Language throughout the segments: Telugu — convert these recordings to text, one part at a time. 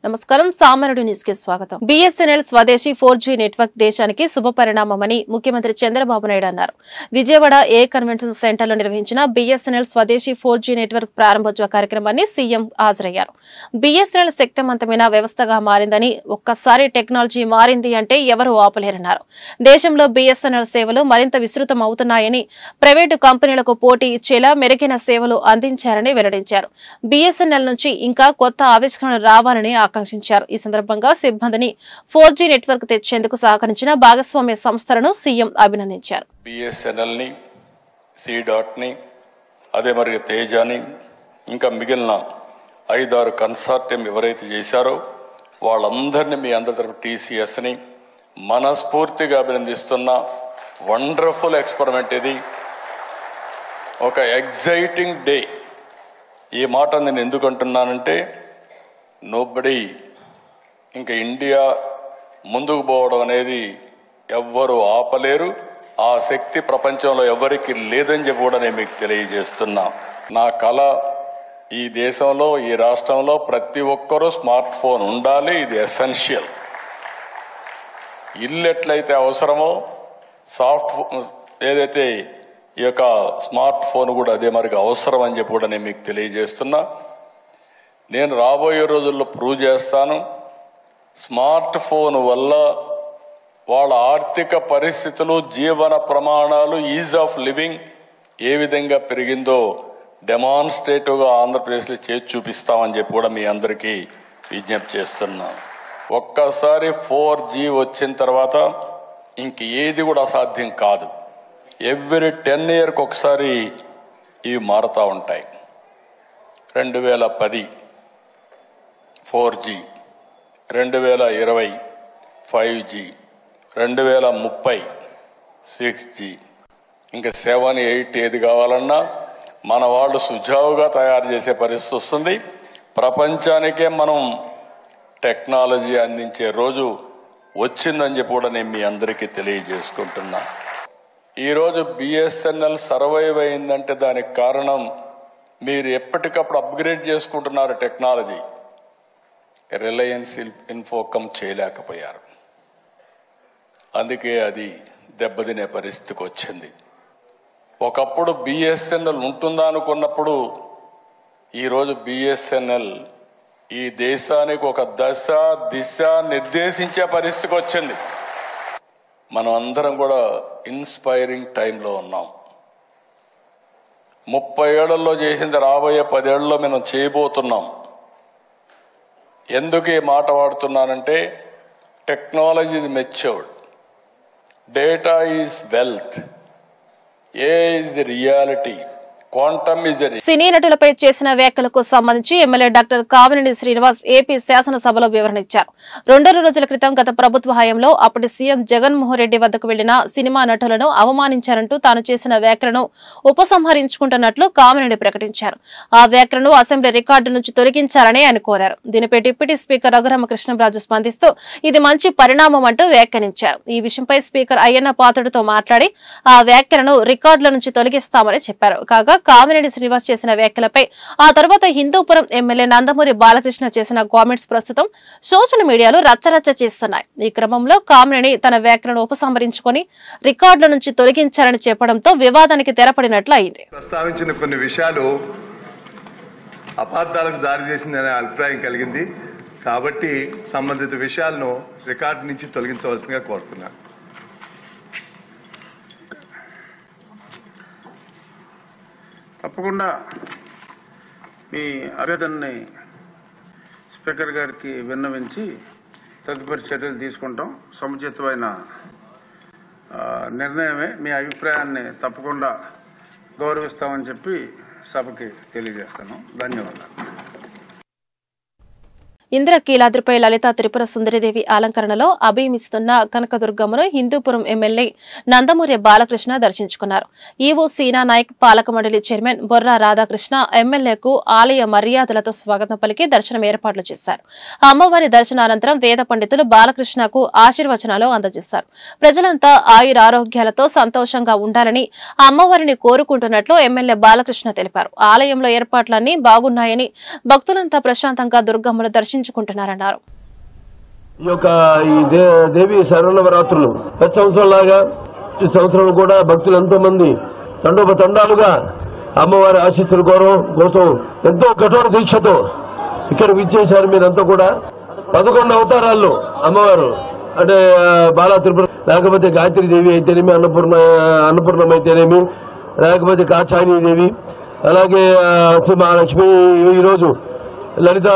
నమస్కారం సామాన్యుడి న్యూస్ కి స్వాగతం. BSNL స్వదేశీ 4G నెట్వర్క్ దేశానికి శుభ పరిణామమని ముఖ్యమంత్రి చంద్రబాబు నాయుడు అన్నారు. విజయవాడ ఏ కన్వెన్షన్ సెంటర్ లో నిర్వహించిన BSNL స్వదేశీ 4G నెట్వర్క్ ప్రారంభోత్సవ కార్యక్రమాన్ని సీఎం హాజరయ్యారు. BSNL శక్తివంతమైన వ్యవస్థగా మారిందని, ఒక్కసారి టెక్నాలజీ మారింది అంటే ఎవరూ ఆపలేరన్నారు. దేశంలో BSNL సేవలు మరింత విస్తృతం అవుతున్నాయని, ప్రైవేటు కంపెనీలకు పోటీ ఇచ్చేలా మెరుగైన సేవలు అందించారని వెల్లడించారు. BSNL నుంచి ఇంకా కొత్త ఆవిష్కరణలు రావాలని ఆకాంక్షించారు. ఈ సందర్భంగా సిబ్బందిని 4G నెట్వర్క్ తెచ్చేందుకు సహకరించిన భాగస్వామ్య సంస్థలను సీఎం అభినందించారు. BSNL ని, C.ని, అదే మరి తేజాని, ఇంకా మిగిలిన 5-6 కన్సార్టియం ఎవరైతే చేశారో వాళ్ళందరినీ మీ అందరి తరఫున TCS ని మనస్ఫూర్తిగా అభినందిస్తున్న వండర్ఫుల్ ఎక్స్పెరిమెంట్ ఇది. ఒక ఎగ్జైటింగ్ డే. ఈ మాట నేను ఎందుకు అంటున్నానంటే, నోబడీ ఇంకా ఇండియా ముందుకు పోవడం అనేది ఎవ్వరూ ఆపలేరు. ఆ శక్తి ప్రపంచంలో ఎవరికి లేదని చెప్పి కూడా నేను మీకు తెలియజేస్తున్నా. నా కళ ఈ దేశంలో, ఈ రాష్ట్రంలో ప్రతి ఒక్కరూ స్మార్ట్ ఫోన్ ఉండాలి. ఇది ఎసెన్షియల్. ఇల్లు ఎట్లయితే అవసరమో ఏదైతే ఈ యొక్క స్మార్ట్ ఫోన్ కూడా అదే మరికి అవసరం అని చెప్పి కూడా నేను మీకు తెలియజేస్తున్నా. నేను రాబోయే రోజుల్లో ప్రూవ్ చేస్తాను. స్మార్ట్ ఫోన్ వల్ల వాళ్ళ ఆర్థిక పరిస్థితులు, జీవన ప్రమాణాలు, ఈజ్ ఆఫ్ లివింగ్ ఏ విధంగా పెరిగిందో డెమాన్స్ట్రేటివ్గా ఆంధ్రప్రదేశ్లో చేసి చూపిస్తామని చెప్పి కూడా మీ అందరికీ విజ్ఞప్తి చేస్తున్నా. ఒక్కసారి 4G వచ్చిన తర్వాత ఇంక ఏది కూడా అసాధ్యం కాదు. ఎవ్రీ 10 years ఒకసారి ఇవి మారుతూ ఉంటాయి. 2010 4G, 2020 5G, 2030 6G, ఇంకా 7, 8 ఏది కావాలన్నా మన వాళ్ళు సుజావుగా తయారు చేసే పరిస్థితి వస్తుంది. ప్రపంచానికే మనం టెక్నాలజీ అందించే రోజు వచ్చిందని చెప్పి కూడా నేను మీ అందరికీ తెలియజేసుకుంటున్నా. ఈరోజు BSNL సర్వైవ్ అయిందంటే దానికి కారణం మీరు ఎప్పటికప్పుడు అప్గ్రేడ్ చేసుకుంటున్నారు టెక్నాలజీ. రిలయన్స్ ఇన్ఫోకమ్ చేయలేకపోయారు. అందుకే అది దెబ్బతినే పరిస్థితికి వచ్చింది. ఒకప్పుడు BSNL ఉంటుందా అనుకున్నప్పుడు ఈరోజు BSNL ఈ దేశానికి ఒక దశ దిశ నిర్దేశించే పరిస్థితికి వచ్చింది. మనం అందరం కూడా ఇన్స్పైరింగ్ టైంలో ఉన్నాం. 30 ఏళ్లలో చేసింది రాబోయే 10 ఏళ్లలో మనం చేయబోతున్నాం. ఎందుకు ఈ మాట వాడుతున్నానంటే, technology is matured, data is wealth, AI is reality, quantum is సినీ నటులపై చేసిన వ్యాఖ్యలకు సంబంధించి MLA doctor Kamineni Srinivas AP శాసనసభలో వివరణ ఇచ్చారు. 2 రోజుల క్రితం గత ప్రభుత్వ హయాంలో అప్పటి సీఎం జగన్మోహన్ రెడ్డి వద్దకు వెళ్లిన సినిమా నటులను అవమానించారంటూ తాను చేసిన వ్యాఖ్యలను ఉపసంహరించుకుంటున్నట్లు కామినేని ప్రకటించారు. ఆ వ్యాఖ్యలను అసెంబ్లీ రికార్డు నుంచి తొలగించాలని ఆయన కోరారు. దీనిపై డిప్యూటీ స్పీకర్ రఘురామకృష్ణంరాజు స్పందిస్తూ ఇది మంచి పరిణామం అంటూ వ్యాఖ్యానించారు. ఈ విషయంపై స్పీకర్ అయ్యన్న పాత్రుడితో మాట్లాడి ఆ వ్యాఖ్యలను రికార్డుల నుంచి తొలగిస్తామని చెప్పారు. కాగా కామినేని శ్రీనివాస్ చేసిన వ్యాఖ్యలపై ఆ తర్వాత హిందూపురం ఎమ్మెల్యే నందమూరి బాలకృష్ణ చేసిన కామెంట్స్ ప్రస్తుతం సోషల్ మీడియాలో రచ్చరచ్చ చేస్తున్నాయి. ఈ క్రమంలో కామినేని తన వ్యాఖ్యలను ఉపసంహరించుకొని రికార్డుల నుంచి తొలగించారని చెప్పడంతో వివాదానికి తెరపడినట్లు అయింది. ప్రస్తావించిన కొన్ని విషయాలు అపార్థాలకు దారి చేసిందనే అభిప్రాయం కలిగింది. కాబట్టి సంబంధిత విషయాలను రికార్డు నుంచి తొలగించవలసిందిగా కోరుతున్నాను. తప్పకుండా మీ అభ్యర్థనని స్పీకర్ గారికి విన్నవించి తదుపరి చర్యలు తీసుకుంటాం. సముచితమైన నిర్ణయమే. మీ అభిప్రాయాన్ని తప్పకుండా గౌరవిస్తామని చెప్పి సభకి తెలియజేస్తాను. ధన్యవాదాలు. ఇంద్రకీలాద్రిపై లలిత త్రిపుర సుందరిదేవి అలంకరణలో అభయమిస్తున్న కనకదుర్గమ్మను హిందూపురం ఎమ్మెల్యే నందమూరి బాలకృష్ణ దర్శించుకున్నారు. ఈవో సీనా నాయక్, పాలక మండలి చైర్మన్ బొర్రా రాధాకృష్ణ ఎమ్మెల్యేకు ఆలయ మర్యాదలతో స్వాగతం పలికి దర్శనం ఏర్పాట్లు చేశారు. అమ్మవారి దర్శనానంతరం వేద పండితులు బాలకృష్ణకు ఆశీర్వచనాలు అందజేశారు. ప్రజలంతా ఆయురారోగ్యాలతో సంతోషంగా ఉండాలని అమ్మవారిని కోరుకుంటున్నట్లు ఎమ్మెల్యే బాలకృష్ణ తెలిపారు. ఆలయంలో ఏర్పాట్లన్నీ బాగున్నాయని, భక్తులంతా ప్రశాంతంగా దుర్గమ్మను దర్శించుకున్నారు దర్శించుకుంటున్నారన్నారు. దేవి శరణవరాత్రులు ప్రతి సంవత్సరం లాగా ఈ సంవత్సరం కూడా భక్తులు ఎంతో మంది తండోపతండాలుగా అమ్మవారి ఆశీస్సుల కోసం ఎంతో కఠోర దీక్షతో ఇక్కడ విచ్చేశారు. మీరంతా కూడా 11 అవతారాల్లో అమ్మవారు అంటే బాలా త్రిపుర, లేకపోతే గాయత్రి దేవి అయితేనేమి, అన్నపూర్ణం అయితేనేమి, లేకపోతే కాచాయని దేవి, అలాగే శ్రీ మహాలక్ష్మి, ఈరోజు లలిత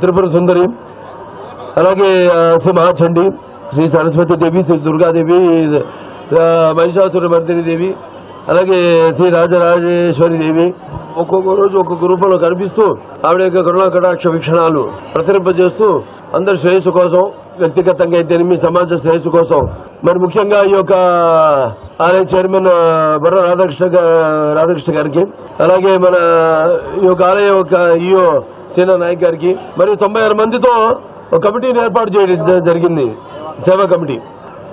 త్రిపుర సుందరి, అలాగే శ్రీ మహాచండి, శ్రీ సరస్వతి దేవి, శ్రీ దుర్గాదేవి, మహిషాసుర మర్దిని దేవి, అలాగే శ్రీ రాజరాజేశ్వరి దేవి ఒక్కొక్క రోజు ఒక్కొక్క రూపంలో కనిపిస్తూ ఆవిడ యొక్క కరుణా కటాక్ష వీక్షణాలు ప్రసరింపజేస్తూ అందరి శ్రేయస్సు కోసం, వ్యక్తిగతంగా అయితేనేమి సమాజ శ్రేయస్సు కోసం, మరి ముఖ్యంగా ఈ యొక్క ఆలయ చైర్మన్ బొర్ర రాధాకృష్ణ గారికి, అలాగే మన ఈ యొక్క ఆలయ యొక్క ఈఓ సేనా నాయక్ గారికి, మరియు 96 మందితో ఒక కమిటీని ఏర్పాటు చేయడం జరిగింది. సేవా కమిటీ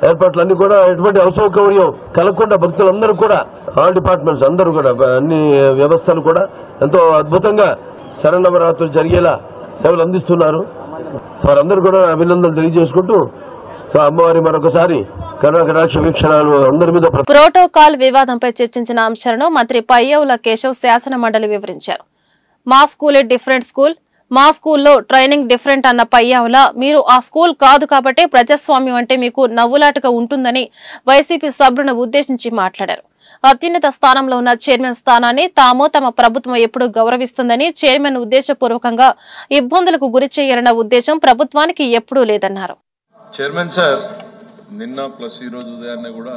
ఏర్పాట్లన్నీ కూడా ఎటువంటి అసౌకర్యం కలగకుండా భక్తులందరూ కూడా ఆల్ డిపార్ట్మెంట్స్ అందరూ కూడా అన్ని వ్యవస్థలు కూడా ఎంతో అద్భుతంగా శరణవరాత్రులు జరిగేలా సేవలు అందిస్తున్నారు. సో వారందరూ కూడా అభినందనలు తెలియజేసుకుంటూ సో అమ్మవారి మరొకసారి కటాక్ష వీక్షణాలు అందరి మీద. ప్రోటోకాల్ వివాదంపై చర్చించిన అంశాలను మంత్రి పయ్యవుల కేశవ్ శాసన మండలి వివరించారు. మా స్కూలే డిఫరెంట్ స్కూల్, మా స్కూల్లో ట్రైనింగ్ డిఫరెంట్ అన్న పయ్యావుల, మీరు ఆ స్కూల్ కాదు కాబట్టి ప్రజాస్వామ్యం అంటే మీకు నవ్వులాటగా ఉంటుందని వైసీపీ సభ్యులను ఉద్దేశించి మాట్లాడారు. అత్యున్నత స్థానంలో ఉన్న చైర్మన్ స్థానాన్ని తమ ప్రభుత్వం ఎప్పుడూ గౌరవిస్తుందని, చైర్మన్ ఉద్దేశపూర్వకంగా ఇబ్బందులకు గురి చేయాలన్న ఉద్దేశం ప్రభుత్వానికి ఎప్పుడూ లేదన్నారు. చైర్మన్ సార్ నిన్న ప్లస్ ఈ రోజు ఉదయాన్నే కూడా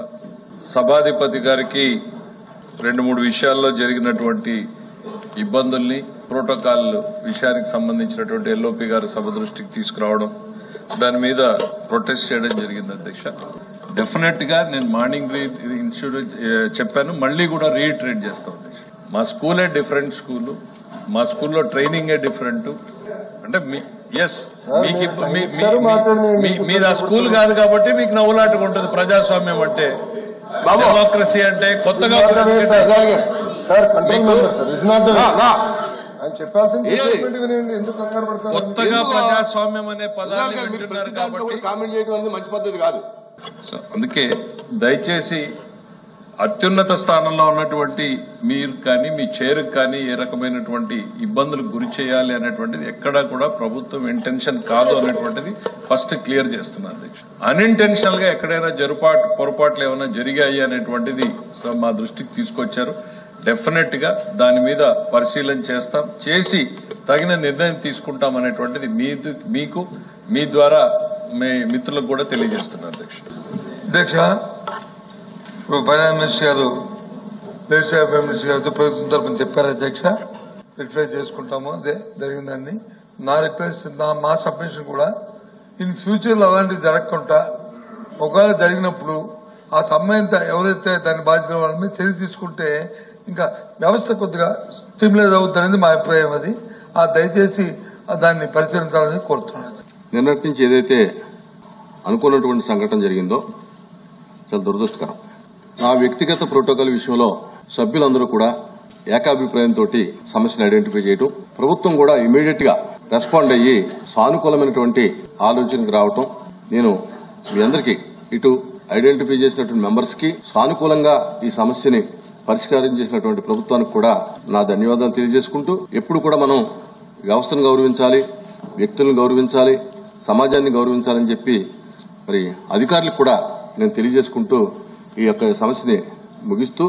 సభాధిపతి గారికి 2-3 విషయాల్లో జరిగినటువంటి ఇబ్బందుల్ని, ప్రోటోకాల్ విషయానికి సంబంధించినటువంటి ఎల్ఓపి గారు సభ దృష్టికి తీసుకురావడం, దాని మీద ప్రొటెస్ట్ చేయడం జరిగింది అధ్యక్ష. డెఫినెట్ గా నేను మార్నింగ్ ఇన్స్టిట్యూట్ చెప్పాను, మళ్ళీ కూడా రీఇటరేట్ చేస్తాం. మా స్కూలే డిఫరెంట్ స్కూలు, మా స్కూల్లో ట్రైనింగే డిఫరెంట్. అంటే ఎస్ మీరు ఆ స్కూల్ కాదు కాబట్టి మీకు నవ్వులాటగా ఉంటుంది. ప్రజాస్వామ్యం అంటే, డెమోక్రసీ అంటే కొత్తగా కొత్తగా ప్రజాస్వామ్యం అనే పదాన్ని వింటున్నారు కాబట్టి కామెంట్ చేయడం అనేది మంచి పద్ధతి కాదు. అందుకే దయచేసి అత్యున్నత స్థానంలో ఉన్నటువంటి మీరు కానీ మీ చైర్కి కానీ ఏ రకమైనటువంటి ఇబ్బందులకు గురి చేయాలి అనేటువంటిది ఎక్కడా కూడా ప్రభుత్వం ఇంటెన్షన్ కాదు అనేటువంటిది ఫస్ట్ క్లియర్ చేస్తున్నా అధ్యక్ష. అన్ఇంటెన్షనల్ గా ఎక్కడైనా పొరపాట్లు ఏమైనా జరిగాయి అనేటువంటిది మా దృష్టికి తీసుకొచ్చారు. డెఫినెట్ గా దాని మీద పరిశీలన చేస్తాం, చేసి తగిన నిర్ణయం తీసుకుంటాం అనేటువంటిది మీకు మీ ద్వారా మీ మిత్రులకు కూడా తెలియజేస్తున్నారు అధ్యక్ష. ఇప్పుడు ఫైనాన్స్ మినిస్టర్ గారు, లెజిస్లేటివ్ మినిస్టర్ గారితో ప్రభుత్వం తరఫున చెప్పారు అధ్యక్ష, రిప్లై చేసుకుంటాము. అదే జరిగిందండి. నా రిక్వెస్ట్, మా సబ్మిషన్ కూడా ఇన్ ఫ్యూచర్ లో అలాంటివి జరగకుండా ఒకవేళ జరిగినప్పుడు ఆ సంబంధిత ఎవరైతే దాని బాధ్యత వాళ్ళని తెలియ తీసుకుంటే ఇంకా వ్యవస్థ కొద్దిగా స్టిమ్యులేట్ అవుతుందనేది మా అభిప్రాయం. అది దయచేసి దాన్ని పరిశీలించాలని కోరుతున్నాను. నిన్నటి నుంచి ఏదైతే అనుకున్నటువంటి సంఘటన జరిగిందో చాలా దురదృష్టకరం. నా వ్యక్తిగత ప్రోటోకాల్ విషయంలో సభ్యులందరూ కూడా ఏకాభిప్రాయంతో సమస్యను ఐడెంటిఫై చేయడం, ప్రభుత్వం కూడా ఇమీడియట్ గా రెస్పాండ్ అయ్యి సానుకూలమైనటువంటి ఆలోచనకు రావటం, నేను మీ అందరికీ ఇటు ఐడెంటిఫై చేసినటువంటి మెంబర్స్ కి సానుకూలంగా ఈ సమస్యని పరిష్కారం చేసినటువంటి ప్రభుత్వానికి కూడా నా ధన్యవాదాలు తెలియజేసుకుంటూ, ఎప్పుడు కూడా మనం వ్యవస్థను గౌరవించాలి, వ్యక్తులను గౌరవించాలి, సమాజాన్ని గౌరవించాలని చెప్పి మరి అధికారులకు కూడా నేను తెలియజేసుకుంటూ ఈ యొక్క సమస్యని ముగిస్తూ,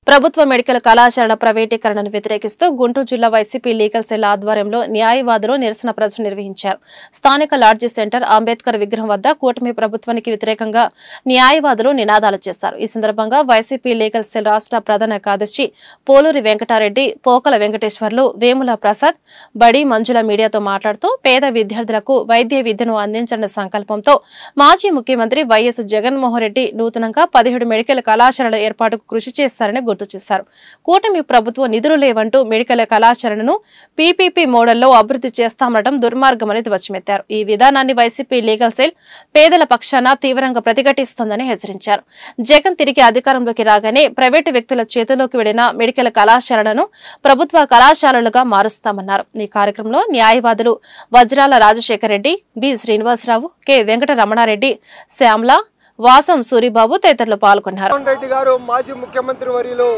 ప్రభుత్వ మెడికల్ కళాశాలల ప్రైవేటీకరణను వ్యతిరేకిస్తూ గుంటూరు జిల్లా వైసీపీ లీగల్ సెల్ ఆధ్వర్యంలో న్యాయవాదులు నిరసన ప్రదర్శన నిర్వహించారు. స్థానిక లాడ్జీ సెంటర్ అంబేద్కర్ విగ్రహం వద్ద కూటమి ప్రభుత్వానికి వ్యతిరేకంగా న్యాయవాదులు నినాదాలు చేశారు. ఈ సందర్భంగా వైసీపీ లీగల్ సెల్ రాష్ట్ర ప్రధాన కార్యదర్శి పోలూరి వెంకటారెడ్డి, పోకల వెంకటేశ్వర్లు, వేముల ప్రసాద్, బడి మంజుల మీడియాతో మాట్లాడుతూ పేద విద్యార్థులకు వైద్య విద్యను అందించాలన్న సంకల్పంతో మాజీ ముఖ్యమంత్రి వైఎస్ జగన్మోహన్ రెడ్డి నూతనంగా 17 మెడికల్ కళాశాలల ఏర్పాటుకు కృషి చేస్తారని గుర్తు చేశారు. కూటమి ప్రభుత్వం నిధులు లేవంటూ మెడికల్ కళాశాలను పీపీపీ మోడల్లో అభివృద్ధి చేస్తామనడం దుర్మార్గమని ధ్వజమెత్తారు. ఈ విధానాన్ని వైసీపీ లీగల్ సెల్ పేదల పక్షాన తీవ్రంగా ప్రతిఘటిస్తోందని హెచ్చరించారు. జగన్ తిరిగి అధికారంలోకి రాగానే ప్రైవేటు వ్యక్తుల చేతుల్లోకి వెళ్లిన మెడికల్ కళాశాలలను ప్రభుత్వ కళాశాలలుగా మారుస్తామన్నారు. ఈ కార్యక్రమంలో న్యాయవాదులు వజ్రాల రాజశేఖర్ రెడ్డి, బి శ్రీనివాసరావు, కె వెంకటరమణారెడ్డి, శ్యామ్ల, వాసం సూరిబాబు తదితరులు పాల్గొన్నారు. రెడ్డి గారు మాజీ ముఖ్యమంత్రి వర్యులు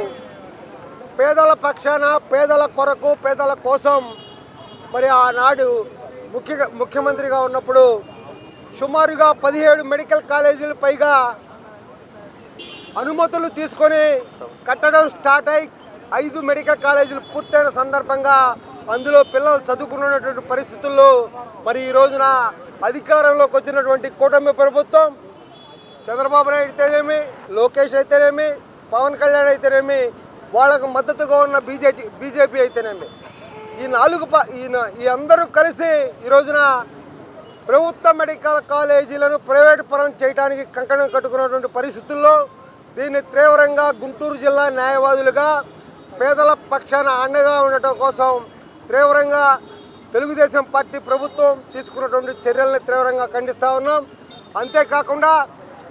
పేదల పక్షాన, పేదల కొరకు, పేదల కోసం మరి ఆనాడు ముఖ్యమంత్రిగా ఉన్నప్పుడు సుమారుగా 17 మెడికల్ కాలేజీలు పైగా అనుమతులు తీసుకొని కట్టడం స్టార్ట్ అయి 5 మెడికల్ కాలేజీలు పూర్తయిన సందర్భంగా అందులో పిల్లలు చదువుకున్నటువంటి పరిస్థితుల్లో మరి ఈ రోజున అధికారంలోకి వచ్చినటువంటి కూటమి ప్రభుత్వం చంద్రబాబు నాయుడు అయితేనేమి, లోకేష్ అయితేనేమి, పవన్ కళ్యాణ్ అయితేనేమి, వాళ్ళకు మద్దతుగా ఉన్న బీజేపీ అయితేనేమి, ఈ అందరూ కలిసి ఈ రోజున ప్రభుత్వ మెడికల్ కాలేజీలను ప్రైవేటు పరం చేయడానికి కంకణం కట్టుకున్నటువంటి పరిస్థితుల్లో దీన్ని తీవ్రంగా గుంటూరు జిల్లా న్యాయవాదులుగా పేదల పక్షాన అండగా ఉండటం కోసం తీవ్రంగా తెలుగుదేశం పార్టీ ప్రభుత్వం తీసుకున్నటువంటి చర్యలను తీవ్రంగా ఖండిస్తూ ఉన్నాం. అంతేకాకుండా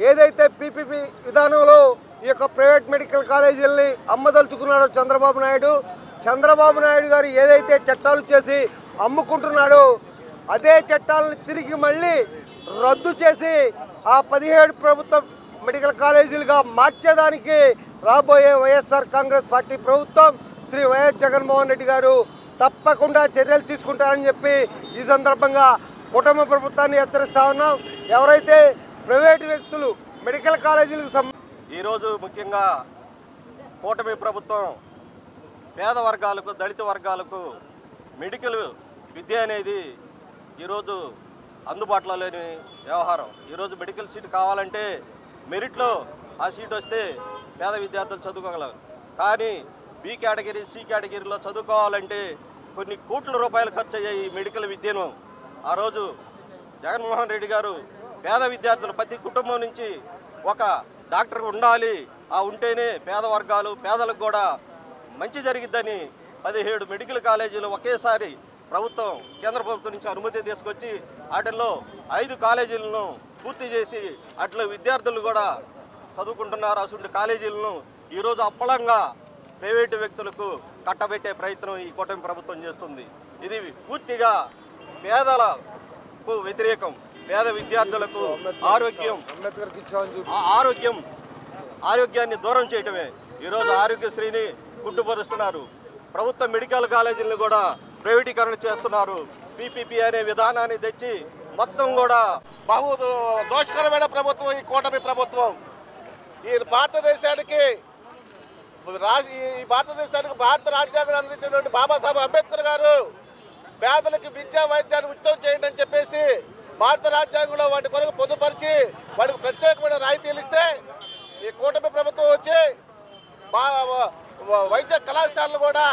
ఏదైతే పీపీపీ విధానంలో ఈ యొక్క ప్రైవేట్ మెడికల్ కాలేజీలని అమ్మదలుచుకున్నాడో చంద్రబాబు నాయుడు గారు ఏదైతే చట్టాలు చేసి అమ్ముకుంటున్నాడో అదే చట్టాలను తిరిగి మళ్ళీ రద్దు చేసి ఆ 17 ప్రభుత్వ మెడికల్ కాలేజీలుగా మార్చేదానికి రాబోయే వైఎస్ఆర్ కాంగ్రెస్ పార్టీ ప్రభుత్వం శ్రీ వైఎస్ జగన్మోహన్ రెడ్డి గారు తప్పకుండా చర్యలు తీసుకుంటారని చెప్పి ఈ సందర్భంగా కూటమి ప్రభుత్వాన్ని హెచ్చరిస్తా ఉన్నాం. ఎవరైతే ప్రైవేటు వ్యక్తులు మెడికల్ కాలేజీలకు ఈరోజు ముఖ్యంగా కూటమి ప్రభుత్వం పేద వర్గాలకు, దళిత వర్గాలకు మెడికల్ విద్య అనేది ఈరోజు అందుబాటులో లేని వ్యవహారం. ఈరోజు మెడికల్ సీట్ కావాలంటే మెరిట్లో ఆ సీట్ వస్తే పేద విద్యార్థులు చదువుకోగలరు. కానీ బి కేటగిరీ, సి కేటగిరీలో చదువుకోవాలంటే కొన్ని కోట్ల రూపాయలు ఖర్చు అయ్యాయి ఈ మెడికల్ విద్యను. ఆ రోజు జగన్మోహన్ రెడ్డి గారు పేద విద్యార్థులు ప్రతి కుటుంబం నుంచి ఒక డాక్టర్ ఉండాలి, ఆ ఉంటేనే పేద వర్గాలు, పేదలకు కూడా మంచి జరిగిద్దని 17 మెడికల్ కాలేజీలు ఒకేసారి ప్రభుత్వం, కేంద్ర ప్రభుత్వం నుంచి అనుమతి తీసుకొచ్చి వాటిల్లో 5 కాలేజీలను పూర్తి చేసి అట్లా విద్యార్థులు కూడా చదువుకుంటున్నారు. అసలు కాలేజీలను ఈరోజు అప్పలంగా ప్రైవేటు వ్యక్తులకు కట్టబెట్టే ప్రయత్నం ఈ కూటమి ప్రభుత్వం చేస్తుంది. ఇది పూర్తిగా పేదలకు వ్యతిరేకం. పేద విద్యార్థులకు ఆరోగ్యాన్ని దూరం చేయటమే. ఈరోజు ఆరోగ్యశ్రీని గుడ్డుపరుస్తున్నారు. ప్రభుత్వ మెడికల్ కాలేజీలను కూడా ప్రైవేటీకరణ చేస్తున్నారు. పీపీపీ అనే విధానాన్ని తెచ్చి మొత్తం కూడా బహు దోషకరమైన ప్రభుత్వం ఈ కూటమి ప్రభుత్వం. ఈ భారతదేశానికి భారత రాజ్యాంగం అందించినటువంటి బాబాసాహెబ్ అంబేద్కర్ గారు పేదలకు విద్యా వైద్యాన్ని ఉచితం చేయండి అని చెప్పేసి భారత రాజ్యాంగంలో వాటి కొరకు పొందుపరిచి వాటికి ప్రత్యేకమైన రాయితీలు ఇస్తే ఈ కూటమి ప్రభుత్వం వచ్చి వైద్య కళాశాలలు కూడా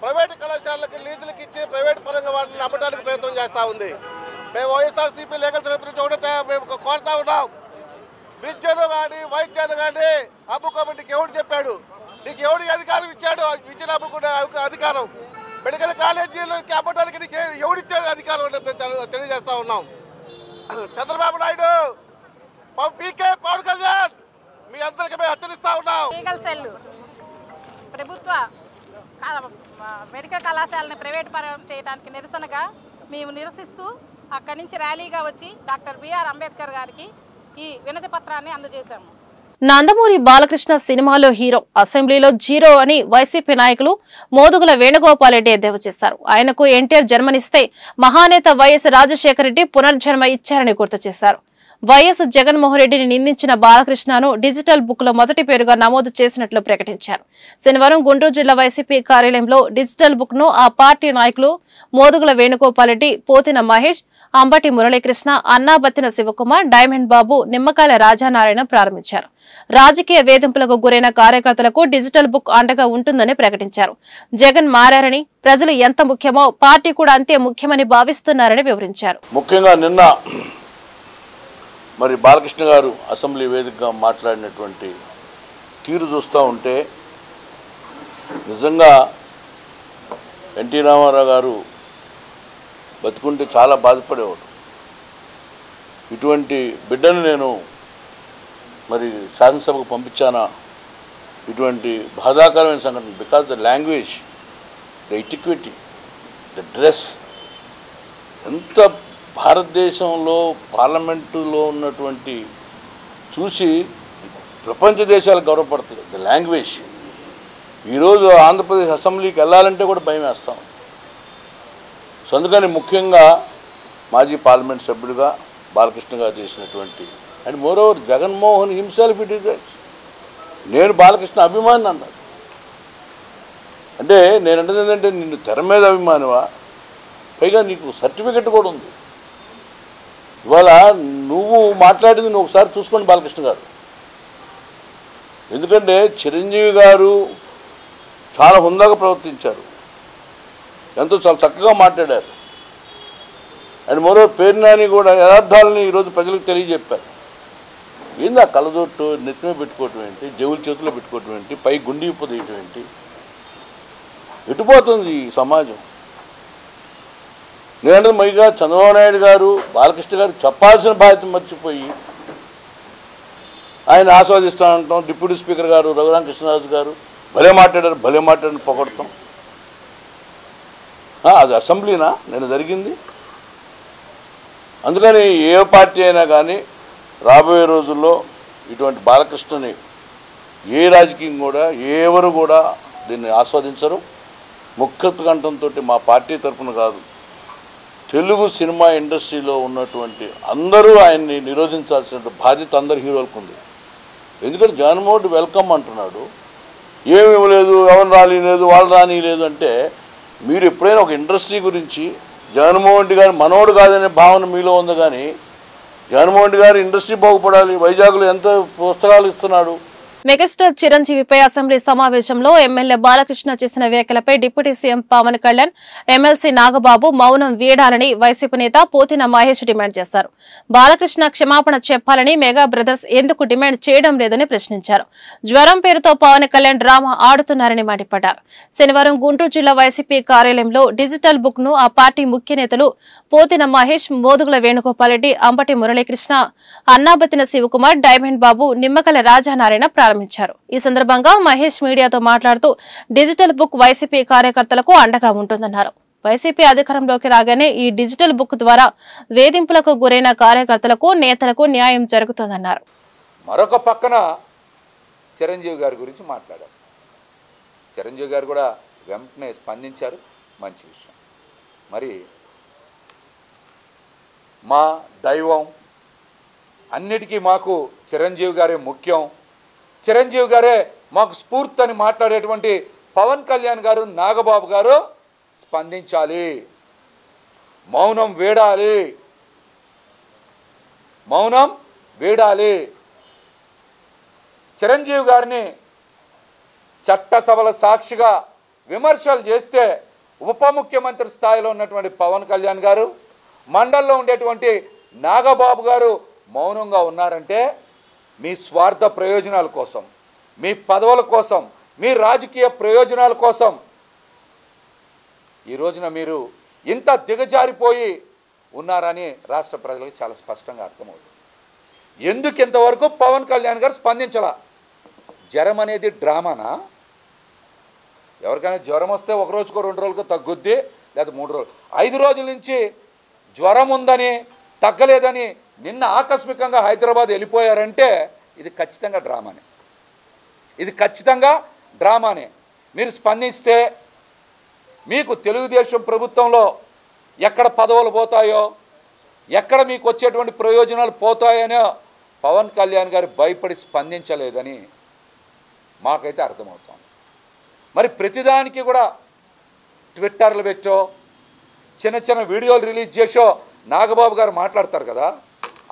ప్రైవేటు కళాశాలకి లీజులకు ఇచ్చి ప్రైవేటు పరంగా వాటిని అమ్మడానికి ప్రయత్నం చేస్తూ ఉంది. మేము వైఎస్ఆర్సీపీ లీగల్ తరఫు నుంచి ఒకటే మేము కోరుతా ఉన్నాం, విద్యను కానీ వైద్యాన్ని కానీ అమ్ముకోమని ఎవడు చెప్పాడు? నీకు ఎవడి అధికారం ఇచ్చాడు? విద్యను అమ్ముకునే అధికారం మెడికల్ కాలేజీలకి అమ్మడానికి నీకు ఎవడిచ్చాడు అధికారం తెలియజేస్తా ఉన్నాం. చంద్రబాబు నాయుడు, పీకే, పవన్ కళ్యాణ్ మీ అందరికీ మేము హెచ్చరిస్తా ఉన్నాం. లీగల్ సెల్ ప్రభుత్వ మెడికల్ కళాశాలని ప్రైవేట్ పరం చేయడానికి నిరసనగా మేము నిరసిస్తూ అక్కడి నుంచి ర్యాలీగా వచ్చి డాక్టర్ బిఆర్ అంబేద్కర్ గారికి ఈ వినతి పత్రాన్ని అందజేశాము. నందమూరి బాలకృష్ణ సినిమాలో హీరో, అసెంబ్లీలో జీరో అని వైసీపీ నాయకులు మోదుగుల వేణుగోపాల్ రెడ్డి ఎద్దేవా చేశారు. ఆయనకు ఎన్టీఆర్ జన్మనిస్తే మహానేత వైఎస్ రాజశేఖర రెడ్డి పునర్జన్మ ఇచ్చారని గుర్తు చేశారు. వైఎస్ జగన్మోహన్ రెడ్డిని నిందించిన బాలకృష్ణను డిజిటల్ బుక్ లో మొదటి పేరుగా నమోదు చేసినట్లు ప్రకటించారు. శనివారం గుంటూరు జిల్లా వైసీపీ కార్యాలయంలో డిజిటల్ బుక్ ను ఆ పార్టీ నాయకులు మోదుగుల వేణుగోపాల్ రెడ్డి, పోతిన మహేష్, అంబటి మురళీకృష్ణ, అన్నాబత్తిన శివకుమార్, డైమండ్ బాబు, నిమ్మకాయల రాజానారాయణ ప్రారంభించారు. రాజకీయ వేధింపులకు గురైన కార్యకర్తలకు డిజిటల్ బుక్ అండగా ఉంటుందని ప్రకటించారు. జగన్ మారారని, ప్రజలు ఎంత ముఖ్యమో పార్టీ కూడా అంతే ముఖ్యమని భావిస్తున్నారని వివరించారు. ముఖ్యంగా నిన్న మరి బాలకృష్ణ గారు అసెంబ్లీ వేదికగా మాట్లాడినటువంటి తీరు చూస్తూ ఉంటే నిజంగా ఎన్టీ రామారావు గారు బతుకుంటే చాలా బాధపడేవాడు. ఇటువంటి బిడ్డను నేను మరి శాసనసభకు పంపించానా, ఇటువంటి బాధాకరమైన సంఘటన. Because the language, the etiquette, the dress, ఎంత భారతదేశంలో పార్లమెంటులో ఉన్నటువంటి చూసి ప్రపంచ దేశాలు గౌరవపడుతుంది. The language. ఈరోజు ఆంధ్రప్రదేశ్ అసెంబ్లీకి వెళ్ళాలంటే కూడా భయం వేస్తాం. సో అందుకని ముఖ్యంగా మాజీ పార్లమెంట్ సభ్యుడిగా బాలకృష్ణ గారు చేసినటువంటి and moreover Jaganmohan himself it is నేను బాలకృష్ణ అభిమాని అన్నాడు. అంటే నేను అంటే ఏంటంటే నిన్ను తెర మీద అభిమానివా, పైగా నీకు సర్టిఫికెట్ కూడా ఉంది. ఇవాళ నువ్వు మాట్లాడింది నువ్వు ఒకసారి చూసుకోండి బాలకృష్ణ గారు. ఎందుకంటే చిరంజీవి గారు చాలా హుందాగా ప్రవర్తించారు, ఎంతో చాలా చక్కగా మాట్లాడారు. అండ్ మరో పేరు నాని కూడా యథార్థాలని ఈరోజు ప్రజలకు తెలియజెప్పారు. ఏంది ఆ కళ్ళజొట్టు నెత్తిమే పెట్టుకోవటం ఏంటి, జవుల చేతిలో పెట్టుకోవటం ఏంటి, పై గుండి పొదేయటం ఏంటి? ఎటుపోతుంది ఈ సమాజం? నేనంటే మైగా చంద్రబాబు నాయుడు గారు బాలకృష్ణ గారు చెప్పాల్సిన బాధ్యత మర్చిపోయి ఆయన ఆస్వాదిస్తూ ఉంటాం. డిప్యూటీ స్పీకర్ గారు రఘురామకృష్ణరాజు గారు భలే మాట్లాడారు పొగడతాం. అది అసెంబ్లీనా నేను జరిగింది? అందుకని ఏ పార్టీ అయినా కానీ రాబోయే రోజుల్లో ఇటువంటి బాలకృష్ణని ఏ రాజకీయం కూడా ఎవరు కూడా దీన్ని ఆస్వాదించరు. ముఖ్య కంఠంతో మా పార్టీ తరఫున కాదు, తెలుగు సినిమా ఇండస్ట్రీలో ఉన్నటువంటి అందరూ ఆయన్ని నిరోధించాల్సిన బాధ్యత అందరు హీరోలకు ఉంది. ఎందుకంటే జగన్మోహన్ వెల్కమ్ అంటున్నాడు, ఏమి ఇవ్వలేదు, ఎవరు రానిలేదు, వాళ్ళు రానిలేదు అంటే మీరు ఎప్పుడైనా ఒక ఇండస్ట్రీ గురించి జగన్మోహన్ రెడ్డి గారు మనోడు కాదనే భావన మీలో ఉంది. కానీ జగన్మోహన్ రెడ్డి గారు ఇండస్ట్రీ బాగుపడాలి, వైజాగ్లో ఎంత పుస్తకాలు ఇస్తున్నాడు. మెగాస్టార్ చిరంజీవిపై అసెంబ్లీ సమావేశంలో ఎమ్మెల్యే బాలకృష్ణ చేసిన వ్యాఖ్యలపై deputy CM Pawan Kalyan, MLC Nagababu మౌనం వీడాలని వైసీపీ నేత పోతిన మహేష్ డిమాండ్ చేశారు. బాలకృష్ణ క్షమాపణ చెప్పాలని మెగా బ్రదర్స్ ఎందుకు డిమాండ్ చేయడం లేదని ప్రశ్నించారు. జ్వరం పేరుతో పవన్ కళ్యాణ్ డ్రామా ఆడుతున్నారని మండిపడ్డారు. శనివారం గుంటూరు జిల్లా వైసీపీ కార్యాలయంలో డిజిటల్ బుక్ ను ఆ పార్టీ ముఖ్య నేతలు పోతిన మహేష్, మోదుగుల వేణుగోపాల్ రెడ్డి, అంబటి మురళీకృష్ణ, అన్నాబతిన శివకుమార్, డైమండ్ బాబు, నిమ్మకల రాజానారాయణ ప్రారంభించారు. ఈ సందర్భంగా మహేష్ మీడియాతో మాట్లాడుతూ డిజిటల్ బుక్ వైసీపీ కార్యకర్తలకు అండగా ఉంటుందన్నారు. వైసీపీ అధికారంలోకి రాగానే ఈ డిజిటల్ బుక్ ద్వారా వేధింపులకు గురైన కార్యకర్తలకు, నేతలకు న్యాయం జరుగుతుందన్నారు. మరొక పక్కన చిరంజీవి గారి గురించి మాట్లాడారు. చిరంజీవి గారు కూడా వెంటనే స్పందించారు, మంచి విషయం. మరి మా దైవం అన్నిటికీ మాకు చిరంజీవి గారే ముఖ్యం, చిరంజీవి గారే మాకు స్ఫూర్తి అని మాట్లాడేటువంటి పవన్ కళ్యాణ్ గారు, నాగబాబు గారు స్పందించాలి, మౌనం వీడాలి, మౌనం వీడాలి. చిరంజీవి గారిని చట్టసభల సాక్షిగా విమర్శలు చేస్తే ఉప ముఖ్యమంత్రి స్థాయిలో ఉన్నటువంటి పవన్ కళ్యాణ్ గారు, మండల్లో ఉండేటువంటి నాగబాబు గారు మౌనంగా ఉన్నారంటే మీ స్వార్థ ప్రయోజనాల కోసం, మీ పదవుల కోసం, మీ రాజకీయ ప్రయోజనాల కోసం ఈ రోజున మీరు ఇంత దిగజారిపోయి ఉన్నారని రాష్ట్ర ప్రజలకు చాలా స్పష్టంగా అర్థమవుతుంది. ఎందుకు ఇంతవరకు పవన్ కళ్యాణ్ గారు స్పందించాల? జ్వరం అనేది డ్రామానా? ఎవరికైనా జ్వరం వస్తే ఒక రోజుకో 2 రోజులకో తగ్గుద్ది, లేదా 3 రోజులు. 5 రోజుల నుంచి జ్వరం ఉందని, తగ్గలేదని నిన్న ఆకస్మికంగా హైదరాబాద్ వెళ్ళిపోయారంటే ఇది ఖచ్చితంగా డ్రామానే, ఇది ఖచ్చితంగా డ్రామానే. మీరు స్పందిస్తే మీకు తెలుగుదేశం ప్రభుత్వంలో ఎక్కడ పదవులు పోతాయో, ఎక్కడ మీకు వచ్చేటువంటి ప్రయోజనాలు పోతాయనో పవన్ కళ్యాణ్ గారు భయపడి స్పందించలేదని మాకైతే అర్థమవుతుంది. మరి ప్రతిదానికి కూడా ట్విట్టర్లు పెట్టో, చిన్న చిన్న వీడియోలు రిలీజ్ చేసో నాగబాబు గారు మాట్లాడతారు కదా.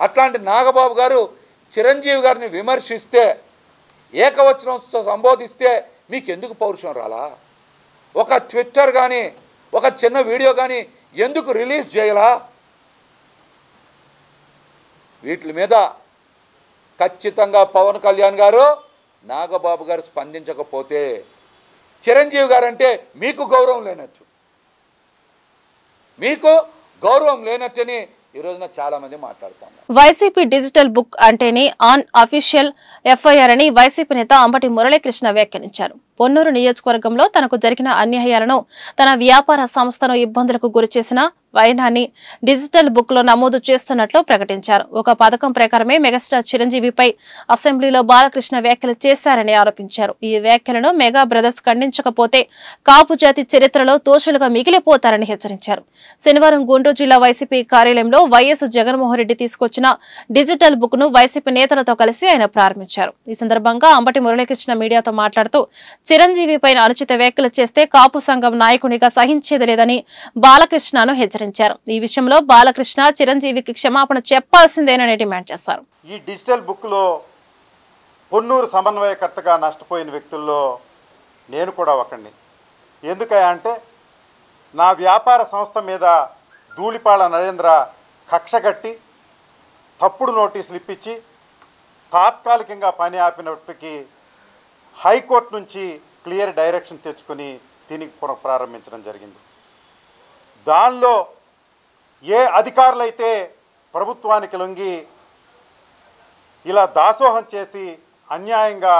అట్లాంటి నాగబాబు గారు చిరంజీవి గారిని విమర్శిస్తే, ఏకవచనం సంబోధిస్తే మీకు ఎందుకు పౌరుషం రాలా? ఒక ట్విట్టర్ కానీ, ఒక చిన్న వీడియో కానీ ఎందుకు రిలీజ్ చేయాలా? వీటి మీద ఖచ్చితంగా పవన్ కళ్యాణ్ గారు, నాగబాబు గారు స్పందించకపోతే చిరంజీవి గారంటే మీకు గౌరవం లేనట్టు, మీకు గౌరవం లేనట్టని ఈ రోజున చాలా మంది మాట్లాడుతున్నారు. వైసీపీ డిజిటల్ బుక్ అంటేనే ఆన్ అఫీషియల్ ఎఫ్ఐఆర్ అని వైసీపీ నేత అంబటి మురళీకృష్ణ వ్యాఖ్యానించారు. పొన్నూరు నియోజకవర్గంలో తనకు జరిగిన అన్యాయాలను, తన వ్యాపార సంస్థను ఇబ్బందులకు గురిచేసిన వైనాన్ని డిజిటల్ బుక్ లో నమోదు చేస్తున్నట్లు ప్రకటించారు. ఒక పథకం ప్రకారమే మెగాస్టార్ చిరంజీవిపై అసెంబ్లీలో బాలకృష్ణ వ్యాఖ్యలు చేశారని ఆరోపించారు. ఈ వ్యాఖ్యలను మెగా బ్రదర్స్ ఖండించకపోతే కాపు జాతి చరిత్రలో దోషులుగా మిగిలిపోతారని హెచ్చరించారు. శనివారం గుంటూరు జిల్లా వైసీపీ కార్యాలయంలో వైఎస్ జగన్మోహన్ రెడ్డి తీసుకొచ్చిన డిజిటల్ బుక్ ను వైసీపీ నేతలతో కలిసి ఆయన ప్రారంభించారు. ఈ సందర్భంగా అంబటి మురళీకృష్ణ మీడియాతో మాట్లాడుతూ చిరంజీవి పైన అనుచిత వ్యాఖ్యలు చేస్తే కాపు సంఘం నాయకునిగా సహించేది లేదని బాలకృష్ణను హెచ్చరించారు. ఈ విషయంలో బాలకృష్ణ చిరంజీవికి క్షమాపణ చెప్పాల్సిందేనని డిమాండ్ చేశారు. ఈ డిజిటల్ బుక్ లో పొన్నూరు సమన్వయకర్తగా నష్టపోయిన వ్యక్తుల్లో నేను కూడా ఒకడిని. ఎందుకంటే నా వ్యాపార సంస్థ మీద ధూళిపాళ నరేంద్ర కక్షగట్టి తప్పుడు నోటీసులు ఇప్పించి తాత్కాలికంగా పని ఆపినప్పటికీ హైకోర్టు నుంచి క్లియర్ డైరెక్షన్ తెచ్చుకొని దీనికి ప్రారంభించడం జరిగింది. దానిలో ఏ అధికారులైతే ప్రభుత్వానికి లొంగి ఇలా దాసోహం చేసి అన్యాయంగా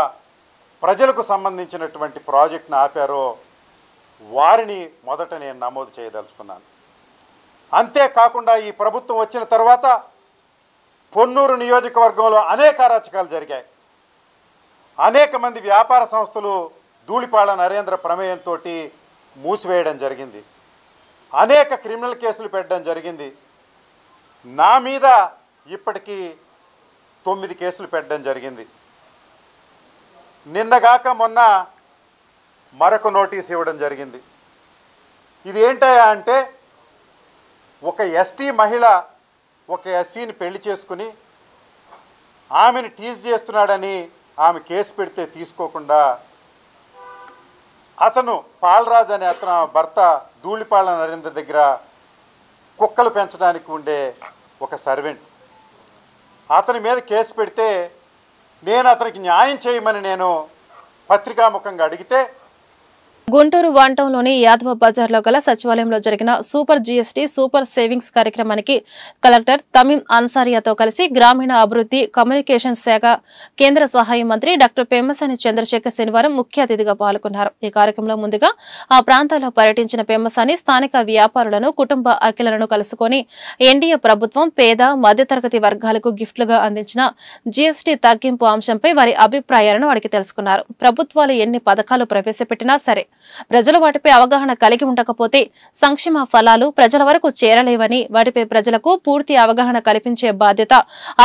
ప్రజలకు సంబంధించినటువంటి ప్రాజెక్టును ఆపారో వారిని మొదట నేను నమోదు చేయదలుచుకున్నాను. అంతేకాకుండా ఈ ప్రభుత్వం వచ్చిన తర్వాత పొన్నూరు నియోజకవర్గంలో అనేక అరాచకాలు జరిగాయి. అనేక మంది వ్యాపార సంస్థలు ధూళిపాళ నరేంద్ర ప్రమేయంతో మూసివేయడం జరిగింది. అనేక క్రిమినల్ కేసులు పెట్టడం జరిగింది. నా మీద ఇప్పటికీ 9 కేసులు పెట్టడం జరిగింది. నిన్నగాక మొన్న మరొక నోటీస్ ఇవ్వడం జరిగింది. ఇది ఏంటయ్యా అంటే ఒక ఎస్టీ మహిళ ఒక ఎస్సీని పెళ్లి చేసుకుని ఆమెను టీజ్ చేస్తున్నాడని ఆమె కేసు పెడితే తీసుకోకుండా అతను పాలరాజు అనే అతను భర్త ధూళిపాళ నరేంద్ర దగ్గర కుక్కలు పెంచడానికి ఉండే ఒక సర్వెంట్ అతని మీద కేసు పెడితే నేను అతనికి న్యాయం చేయమని నేను పత్రికాముఖంగా అడిగితే గుంటూరు వన్ టౌన్ లోని యాదవ బజార్లో గల సచివాలయంలో జరిగిన సూపర్ జీఎస్టీ సూపర్ సేవింగ్స్ కార్యక్రమానికి కలెక్టర్ తమీం అన్సారియాతో కలిసి గ్రామీణ అభివృద్ధి కమ్యూనికేషన్ శాఖ కేంద్ర సహాయ మంత్రి డాక్టర్ పెమ్మసాని చంద్రశేఖర్ శనివారం ముఖ్య అతిథిగా పాల్గొన్నారు. ఈ కార్యక్రమంలో ముందుగా ఆ ప్రాంతాల్లో పర్యటించిన పెమ్మసాని స్థానిక వ్యాపారులను, కుటుంబ అఖిలను కలుసుకుని ఎన్డీఏ ప్రభుత్వం పేద మధ్యతరగతి వర్గాలకు గిఫ్ట్లుగా అందించిన జీఎస్టీ తగ్గింపు అంశంపై వారి అభిప్రాయాలను అడిగి తెలుసుకున్నారు. ప్రభుత్వాలు ఎన్ని పథకాలు ప్రవేశపెట్టినా సరే ప్రజలు వాటిపై అవగాహన కలిగి ఉండకపోతే సంక్షేమ ఫలాలు ప్రజల వరకు చేరలేవని, వాటిపై ప్రజలకు పూర్తి అవగాహన కల్పించే బాధ్యత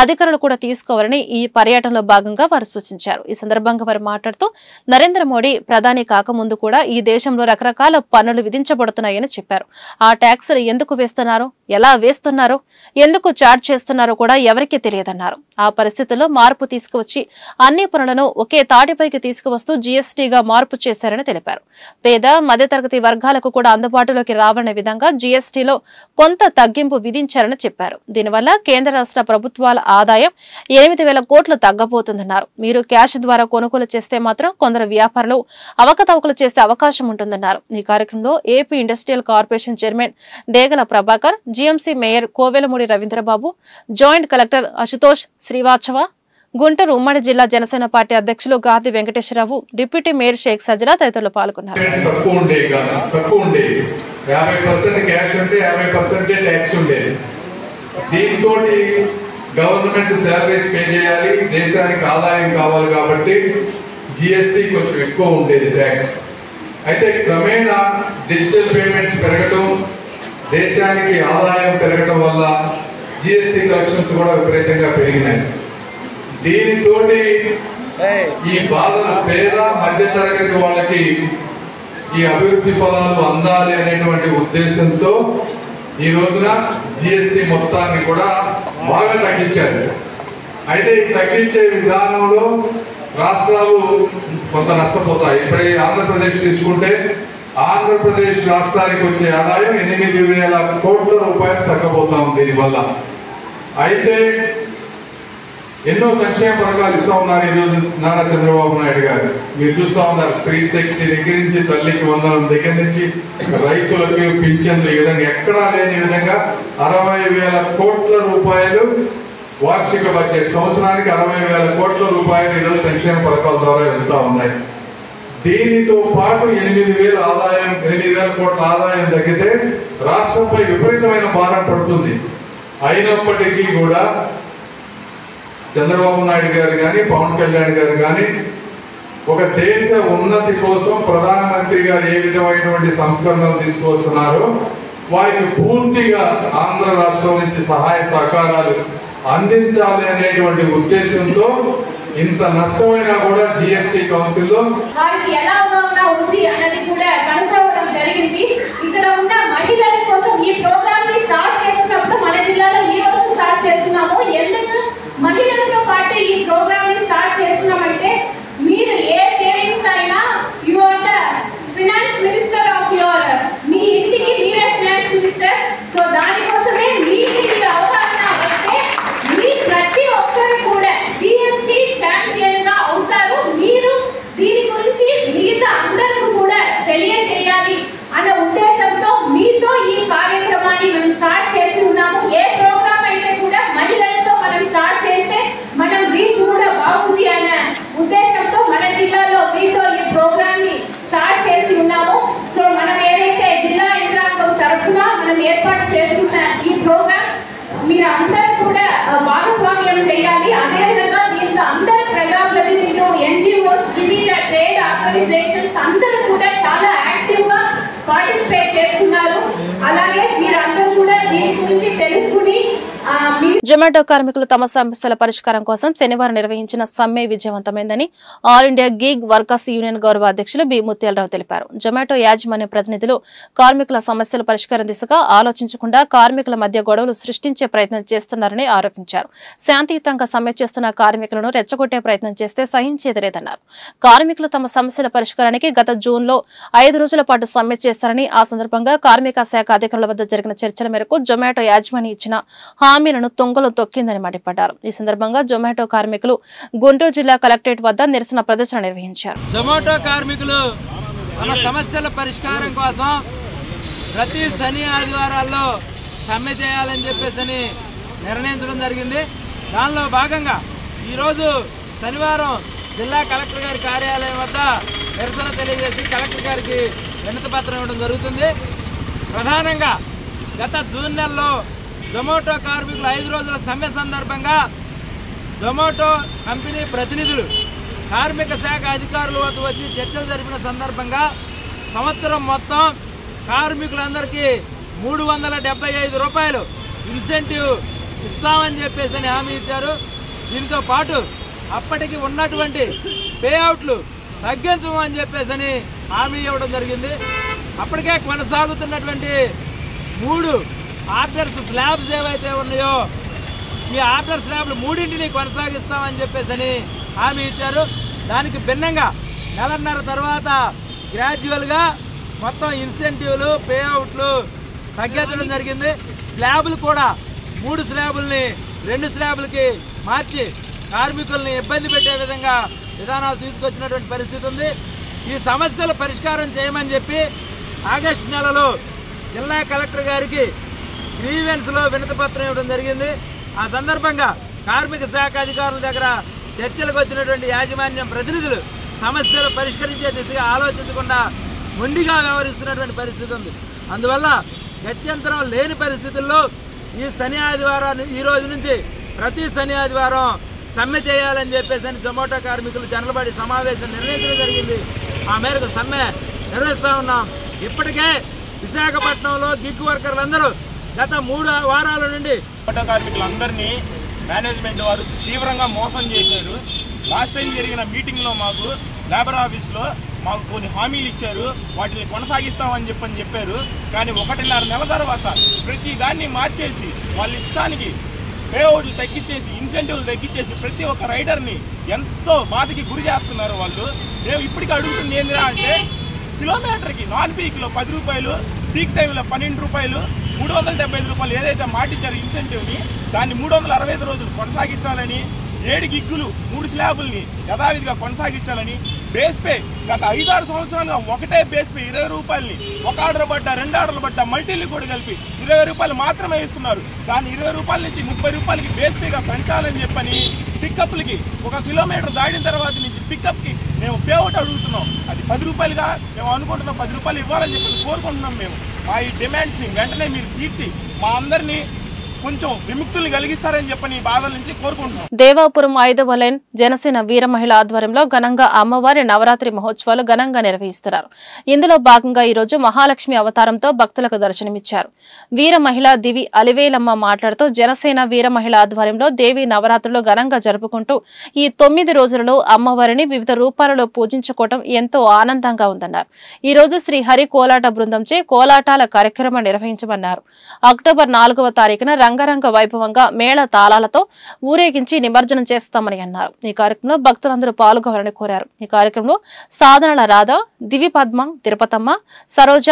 అధికారులు కూడా తీసుకోవాలని ఈ పర్యటనలో భాగంగా వారు సూచించారు. ఈ సందర్భంగా వారు మాట్లాడుతూ నరేంద్ర మోడీ ప్రధాని కాకముందు కూడా ఈ దేశంలో రకరకాల పన్నులు విధించబడుతున్నాయని చెప్పారు. ఆ ట్యాక్సులు ఎందుకు వేస్తున్నారో, ఎలా వేస్తున్నారో, ఎందుకు చార్జ్ చేస్తున్నారో కూడా ఎవరికీ తెలియదన్నారు. ఆ పరిస్థితుల్లో మార్పు తీసుకువచ్చి అన్ని పనులను ఒకే తాటిపైకి తీసుకువస్తూ జీఎస్టీగా మార్పు చేశారని తెలిపారు. పేద మధ్యతరగతి వర్గాలకు కూడా అందుబాటులోకి రావనే విధంగా జీఎస్టీలో కొంత తగ్గింపు విధించారని చెప్పారు. దీనివల్ల కేంద్ర రాష్ట్ర ప్రభుత్వాల ఆదాయం 8,000 కోట్లు తగ్గబోతుందన్నారు. మీరు క్యాష్ ద్వారా కొనుగోలు చేస్తే మాత్రం కొందరు వ్యాపారులు అవకతవకలు చేసే అవకాశం ఉంటుందన్నారు. ఈ కార్యక్రమంలో AP industrial corporation chairman Degala Prabhakar, GMC mayor Kovelamudi Ravindrababu, joint collector Ashutosh Srivastava, Guntur ఉమ్మడి జిల్లా జనసేన పార్టీ అధ్యక్షులు గాది వెంకటేశ్వరరావు, డిప్యూటీ మేయర్ షేక్ సజ్రా తదితరులు పాల్గొన్నారు. 50% క్యాష్ ఉంటే 50% ట్యాక్స్ ఉండేది. దీంతో గవర్నమెంట్ శాలరీస్ పే చేయాలి, దేశానికి ఆదాయం కావాలి కాబట్టి జిఎస్టీ కొంచెం ఎక్కువ ఉండేది ట్యాక్స్. అయితే క్రమేణా డిజిటల్ పేమెంట్స్ పెరగటం, దేశానికి ఆదాయం పెరగటం వల్ల జిఎస్టీ కలెక్షన్స్ కూడా విపరీతంగా పెరిగినాయి. దీనితోటి ఈ బాధలు పేద మధ్య తరగతి వాళ్ళకి ఈ అభివృద్ధి ఫలాలు అందాలి అనేటువంటి ఉద్దేశంతో ఈ రోజున జిఎస్టీ మొత్తాన్ని కూడా బాగా తగ్గించారు. అయితే ఈ తగ్గించే విధానంలో రాష్ట్రాలు కొంత నష్టపోతాయి. ఇప్పుడు ఆంధ్రప్రదేశ్ తీసుకుంటే ఆంధ్రప్రదేశ్ రాష్ట్రానికి వచ్చే ఆదాయం 8,000 కోట్ల రూపాయలు తగ్గబోతా ఉంది దీనివల్ల. అయితే ఎన్నో సంక్షేమ పథకాలు ఇస్తా ఉన్నారు ఈరోజు నారా చంద్రబాబు నాయుడు గారు. మీరు చూస్తా ఉన్నారు, స్త్రీ శక్తి దగ్గర నుంచి తల్లికి వందనం దగ్గర నుంచి రైతులకు పింఛన్లు, ఈ విధంగా ఎక్కడా లేని విధంగా 60,000 కోట్ల రూపాయలు వార్షిక బడ్జెట్, సంవత్సరానికి 60,000 కోట్ల రూపాయలు ఈరోజు సంక్షేమ పథకాల ద్వారా వెళ్తా ఉన్నాయి. దీనితో పాటు 8,000 కోట్ల ఆదాయం తగ్గితే రాష్ట్రంపై విపరీతమైన భారం పడుతుంది. అయినప్పటికీ కూడా చంద్రబాబు నాయుడు గారు కానీ పవన్ కళ్యాణ్ గారు కానీ ఒక దేశ ఉన్నతి కోసం ప్రధానమంత్రి గారు ఏ విధమైనటువంటి సంస్కరణలు తీసుకొస్తున్నారో వారికి పూర్తిగా ఆంధ్ర రాష్ట్రం నుంచి సహాయ సహకారాలు అందించాలి అనేటువంటి ఉద్దేశంతో ఇంత నష్టమైనా కూడా జిఎస్టీ కౌన్సిల్లో వారికి ఎలా ఉంది అన్నది కూడా కనుక్కోవడం జరిగింది. ఇక్కడ ఉన్న మహిళల కోసం ఈ ప్రోగ్రామ్ ని స్టార్ట్ చేస్తున్నప్పుడు మన జిల్లాలో ఈ రోజు స్టార్ట్ చేస్తున్నాము. ఎందుకు మహిళలతో పాటు ఈ ప్రోగ్రామ్ ని స్టార్ట్ చేస్తున్నామంటే, మీరు ఏ సేవింగ్స్ అయినా you are the finance minister of your, మీ ఇంటికి మీరే ఫైనాన్స్ మినిస్టర్. సో దానికోసమే మీకు ఈ అవగాహన వస్తే మీ ప్రతి ఒక్కరు కూడా జిఎస్టీ ఛాంపియన్ గా అవుతారు. మీరు దీని గురించి మిగతా అందరికీ కూడా తెలియజేయాలి అన్న ఉద్దేశంతో మీతో ఈ కార్యక్రమాన్ని మనం స్టార్ట్ చేసి ఉన్నాము. ఏ ప్రోగ్రామ్ అయితే కూడా మహిళలతో మనం స్టార్ట్ చేస్తే మనం రీచ్ కూడా బాగుంది అన్న ఉద్దేశంతో మన జిల్లాలో మీతో ఈ ప్రోగ్రామ్ ని స్టార్ట్ చేసి ఉన్నాము. సో మనం ఏదైతే జిల్లా యంత్రాంగం తరఫున మనం ఏర్పాటు చేస్తున్న ఈ ప్రోగ్రామ్ మీరు అందరూ కూడా భాగస్వామ్యం చేయాలి. అదేవిధంగా దీంట్లో అందరు ప్రజాప్రతినిధులు, ఎన్జిఓస్, వివిధ ట్రేడ్ ఆర్గనైజేషన్స్ అందరూ కూడా చాలా యాక్టివ్ గా పార్టిసిపేట్ చేస్తున్నారు. అలాగే మీరందరూ కూడా దీని గురించి తెలుసుకుని జొమాటో కార్మికులు తమ సమస్యల పరిష్కారం కోసం శనివారం నిర్వహించిన సమ్మె విజయవంతమైందని all India gig workers union గౌరవ అధ్యక్షులు బి ముత్యాలరావు తెలిపారు. జొమాటో యాజమాన్య ప్రతినిధులు కార్మికుల సమస్యల పరిష్కారం దిశగా ఆలోచించకుండా కార్మికుల మధ్య గొడవలు సృష్టించే ప్రయత్నం చేస్తున్నారని ఆరోపించారు. శాంతియుతంగా సమ్మె చేస్తున్న కార్మికులను రెచ్చగొట్టే ప్రయత్నం చేస్తే సహించేది లేదన్నారు. కార్మికులు తమ సమస్యల పరిష్కారానికి గత జూన్లో 5 రోజుల పాటు సమ్మె చేస్తారని, ఆ సందర్భంగా కార్మిక శాఖ అధికారుల వద్ద జరిగిన చర్చల మేరకు జొమాటో యాజమాన్యం ఇచ్చిన హామీలను తుంగలో తొక్కిందని మండిపడ్డారు. ఈ సందర్భంగా జొమాటో కార్మికులు గుంటూరు జిల్లా కలెక్టరేట్ వద్ద నిరసన ప్రదర్శన నిర్వహించారు. జొమాటో కార్మికులు తమ సమస్యల పరిష్కారం కోసం ప్రతి శని ఆదివారాల్లో సమ్మె చేయాలని చెప్పేసి నిర్ణయించడం జరిగింది. దానిలో భాగంగా ఈరోజు శనివారం జిల్లా కలెక్టర్ గారి కార్యాలయం వద్ద నిరసన తెలియజేసి కలెక్టర్ గారికి వినతి పత్రం ఇవ్వడం జరుగుతుంది. ప్రధానంగా గత జూన్ నెలలో జొమాటో కార్మికులు 5 రోజుల సమ్మె సందర్భంగా జొమాటో కంపెనీ ప్రతినిధులు కార్మిక శాఖ అధికారుల వద్ద వచ్చి చర్చలు జరిపిన సందర్భంగా సంవత్సరం మొత్తం కార్మికులందరికీ 375 రూపాయలు ఇన్సెంటివ్ ఇస్తామని చెప్పేసి హామీ ఇచ్చారు. దీంతో పాటు అప్పటికి ఉన్నటువంటి పేఅవుట్లు తగ్గించమని చెప్పేసి హామీ ఇవ్వడం జరిగింది. అప్పటికే కొనసాగుతున్నటువంటి 3 ఆర్డర్స్ స్లాబ్స్ ఏవైతే ఉన్నాయో ఈ ఆర్డర్ స్లాబ్లు 3ంటిని కొనసాగిస్తామని చెప్పేసి హామీ ఇచ్చారు. దానికి భిన్నంగా నెలన్నర తర్వాత గ్రాడ్యువల్గా మొత్తం ఇన్సెంటివ్లు పేఅవుట్లు తగ్గించడం జరిగింది. స్లాబులు కూడా 3 స్లాబుల్ని 2 స్లాబులకి మార్చి కార్మికుల్ని ఇబ్బంది పెట్టే విధంగా విధానాలు తీసుకొచ్చినటువంటి పరిస్థితి ఉంది. ఈ సమస్యల పరిష్కారం చేయమని చెప్పి ఆగస్టు నెలలో జిల్లా కలెక్టర్ గారికి గ్రీవెన్స్లో వినతి పత్రం ఇవ్వడం జరిగింది. ఆ సందర్భంగా కార్మిక శాఖ అధికారుల దగ్గర చర్చలకు వచ్చినటువంటి యాజమాన్యం ప్రతినిధులు సమస్యలు పరిష్కరించే దిశగా ఆలోచించకుండా మొండిగా వ్యవహరిస్తున్నటువంటి పరిస్థితి ఉంది. అందువల్ల గత్యంతరం లేని పరిస్థితుల్లో ఈ శని ఆదివారాన్ని ఈ రోజు నుంచి ప్రతి శని ఆదివారం సమ్మె చేయాలని చెప్పేసి జొమాటో కార్మికులు జనరల్ సమావేశం నిర్ణయించడం జరిగింది. ఆ మేరకు సమ్మె నిర్వహిస్తూ ఉన్నాం. ఇప్పటికే విశాఖపట్నంలో గిగ్ వర్కర్లందరూ గత 3 వారాల నుండి జొమాటో కార్మికులందరినీ మేనేజ్మెంట్ వారు తీవ్రంగా మోసం చేశారు. లాస్ట్ టైం జరిగిన మీటింగ్లో మాకు లేబర్ ఆఫీస్లో మాకు కొన్ని హామీలు ఇచ్చారు, వాటిని కొనసాగిస్తామని చెప్పారు. కానీ 1.5 నెల తర్వాత ప్రతి దాన్ని మార్చేసి వాళ్ళ ఇష్టానికి పేఅవుట్లు తగ్గించేసి ఇన్సెంటివ్లు తగ్గించేసి ప్రతి ఒక్క రైడర్ని ఎంతో బాధకి గురి చేస్తున్నారు వాళ్ళు. మేము ఇప్పటికీ అడుగుతుంది ఏందిరా అంటే, కిలోమీటర్కి నాన్ పీక్లో 10 రూపాయలు, పీక్ టైంలో 12 రూపాయలు, 375 రూపాయలు ఏదైతే మాటిచ్చారు ఇన్సెంటివ్ని దాన్ని 365 రోజులు కొనసాగించాలని 7 గిగ్గులు 3 స్లాబుల్ని యథావిధిగా కొనసాగించాలని, బేస్ పే గత 5-6 సంవత్సరాలుగా ఒకటే బేస్ పే 20 రూపాయలని, ఒక ఆర్డర్ పడ్డ 2 ఆర్డర్లు పడ్డ మల్టీలు కూడా కలిపి 20 రూపాయలు మాత్రమే ఇస్తున్నారు. కానీ 20 రూపాయల నుంచి 30 రూపాయలకి బేస్ పేగా పెంచాలని చెప్పని పికప్లకి 1 కిలోమీటర్ దాటిన తర్వాత నుంచి పికప్కి మేము పేఅవుట్ అడుగుతున్నాం. అది 10 రూపాయలుగా మేము అనుకుంటున్నాం. 10 రూపాయలు ఇవ్వాలని చెప్పి కోరుకుంటున్నాం. మేము మా ఈ డిమాండ్స్ని వెంటనే మీరు తీర్చి మా అందరినీ కొంచెం విముక్తుల్ని కలిగిస్తారని చెప్పని బాధల నుంచి కోరుకుంటున్నాం. దేవాపురం 5వ లైన్ జనసేన వీర మహిళ ఆధ్వర్యంలో ఘనంగా అమ్మవారి నవరాత్రి మహోత్సవాలు ఘనంగా నిర్వహిస్తున్నారు. ఇందులో భాగంగా ఈ రోజు మహాలక్ష్మి అవతారంతో భక్తులకు దర్శనమిచ్చారు. వీర మహిళ దివి అలివేలమ్మ మాట్లాడుతూ జనసేన వీర మహిళ ఆధ్వర్యంలో దేవి నవరాత్రులు ఘనంగా జరుపుకుంటూ ఈ 9 రోజులలో అమ్మవారిని వివిధ రూపాలలో పూజించుకోవడం ఎంతో ఆనందంగా ఉందన్నారు. ఈ రోజు శ్రీ హరి కోలాట బృందంచే కోలాటాల కార్యక్రమం నిర్వహించమన్నారు. అక్టోబర్ 4వ తారీఖున రంగరంగ వైభవంగా మేళ తాళాలతో ఊరేగించి నిమజ్జనం చేస్తామని అన్నారు. ఈ కార్యక్రమంలో భక్తులందరూ పాల్గొనాలని కోరారు. ఈ కార్యక్రమంలో సాధనల రాధ, దివి పద్మ, తిరుపతమ్మ, సరోజ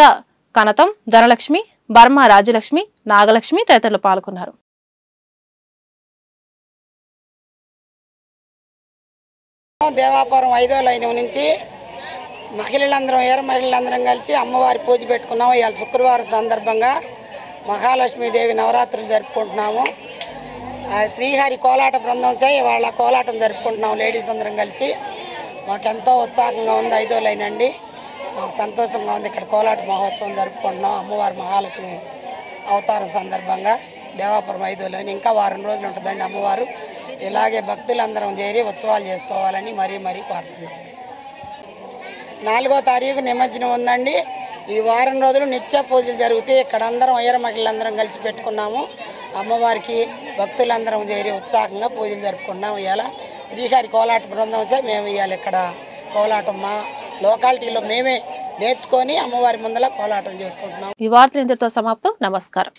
కనతం, ధనలక్ష్మి, బర్మ రాజలక్ష్మి, నాగలక్ష్మి తదితరులు పాల్గొన్నారు. దేవాపురం 5వ లైన్ నుంచి మహిళలందరం వీర మహిళలందరం కలిసి అమ్మవారి పూజ పెట్టుకున్నాము. ఇవాళ శుక్రవారం సందర్భంగా మహాలక్ష్మీదేవి నవరాత్రులు జరుపుకుంటున్నాము. శ్రీహరి కోలాట బృందంతో వాళ్ళ కోలాటం జరుపుకుంటున్నాము. లేడీస్ అందరం కలిసి మాకెంతో ఉత్సాహంగా ఉంది. 5వ లైన్ అండి, మాకు సంతోషంగా ఉంది. ఇక్కడ కోలాట మహోత్సవం జరుపుకుంటున్నాం అమ్మవారి మహాలక్ష్మి అవతారం సందర్భంగా. దేవాపురం 5వ లైన్ ఇంకా వారం రోజులు ఉంటుందండి అమ్మవారు. ఇలాగే భక్తులందరం చేరి ఉత్సవాలు చేసుకోవాలని మరీ కోరుతున్నాం. 4వ తారీఖు నిమజ్జనం ఉందండి. ఈ వారం రోజులు నిత్య పూజలు జరుగుతాయి. ఇక్కడ అందరం వీర మహిళలందరం కలిసి పెట్టుకున్నాము. అమ్మవారికి భక్తులందరం చేరి ఉత్సాహంగా పూజలు జరుపుకున్నాము. ఇవాళ శ్రీహరి కోలాట బృందం మేము ఇవాళ ఇక్కడ కోలాటం మా లోకాలిటీలో మేమే నేర్చుకొని అమ్మవారి ముందర కోలాటం చేసుకుంటున్నాం. ఈ వార్తలు ఇంతటితో సమాప్తం. నమస్కారం.